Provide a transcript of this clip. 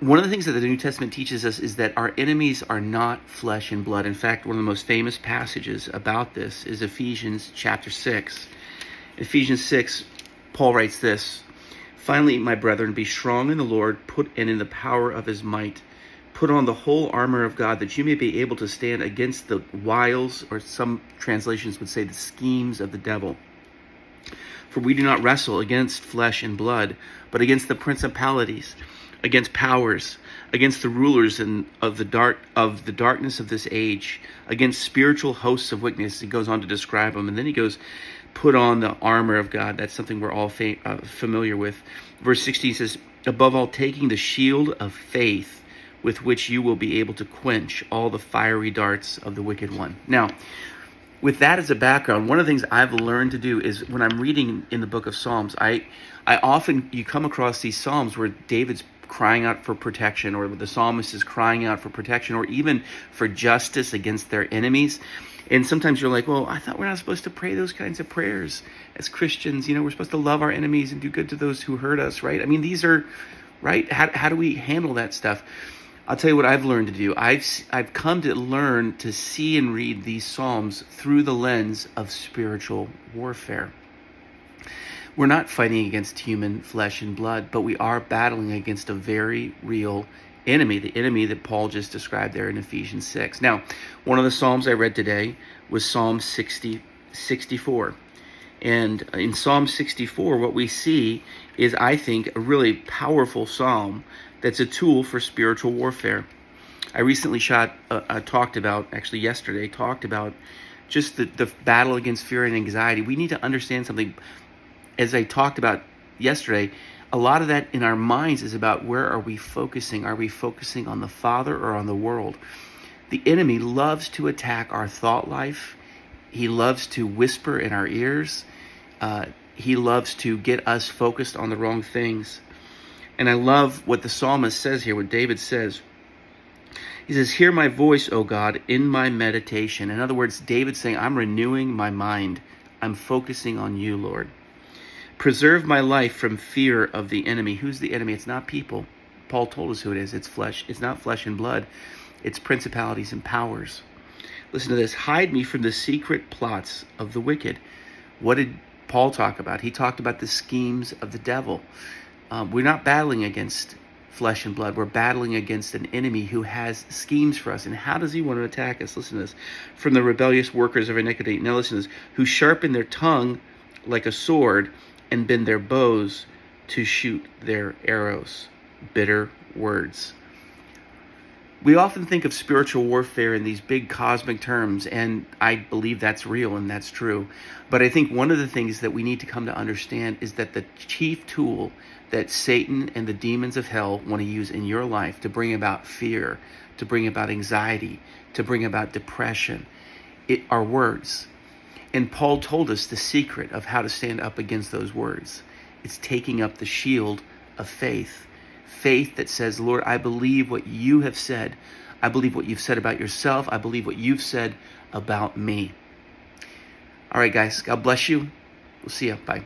One of the things that the New Testament teaches us is that our enemies are not flesh and blood. In fact, one of the most famous passages about this is Ephesians chapter 6. Ephesians 6, Paul writes this: "Finally, my brethren, be strong in the Lord, and in the power of his might. Put on the whole armor of God, that you may be able to stand against the wiles," or some translations would say the schemes of the devil. "For we do not wrestle against flesh and blood, but against the principalities, against powers, against the rulers of the darkness of this age, against spiritual hosts of wickedness." He goes on to describe them, and then he goes, "Put on the armor of God." That's something we're all familiar with. Verse 16 says, "Above all, taking the shield of faith, with which you will be able to quench all the fiery darts of the wicked one." Now, with that as a background, one of the things I've learned to do is when I'm reading in the book of Psalms, I often, you come across these Psalms where David's crying out for protection, or the psalmist is crying out for protection, or even for justice against their enemies. And sometimes you're like, well, I thought we're not supposed to pray those kinds of prayers as Christians. We're supposed to love our enemies and do good to those who hurt us, right? I mean, these are, right? How do we handle that stuff? I'll tell you what I've learned to do. I've come to learn to see and read these Psalms through the lens of spiritual warfare. We're not fighting against human flesh and blood, but we are battling against a very real enemy, the enemy that Paul just described there in Ephesians 6. Now, one of the Psalms I read today was Psalm 64. And in Psalm 64, what we see is, I think, a really powerful psalm that's a tool for spiritual warfare. I recently talked about just the battle against fear and anxiety. We need to understand something. As I talked about yesterday, a lot of that in our minds is about, where are we focusing? Are we focusing on the Father or on the world? The enemy loves to attack our thought life. He loves to whisper in our ears. He loves to get us focused on the wrong things. And I love what the psalmist says here, what David says. He says, "Hear my voice, O God, in my meditation." In other words, David's saying, I'm renewing my mind. I'm focusing on you, Lord. "Preserve my life from fear of the enemy." Who's the enemy? It's not people. Paul told us who it is. It's flesh. It's not flesh and blood. It's principalities and powers. Listen to this. "Hide me from the secret plots of the wicked." What did Paul talk about? He talked about the schemes of the devil. We're not battling against flesh and blood. We're battling against an enemy who has schemes for us. And how does he want to attack us? Listen to this. "From the rebellious workers of iniquity." Now listen to this. "Who sharpen their tongue like a sword, and bend their bows to shoot their arrows." Bitter words. We often think of spiritual warfare in these big cosmic terms, and I believe that's real and that's true. But I think one of the things that we need to come to understand is that the chief tool that Satan and the demons of hell want to use in your life to bring about fear, to bring about anxiety, to bring about depression, are words. And Paul told us the secret of how to stand up against those words. It's taking up the shield of faith. Faith that says, Lord, I believe what you have said. I believe what you've said about yourself. I believe what you've said about me. All right, guys. God bless you. We'll see you. Bye.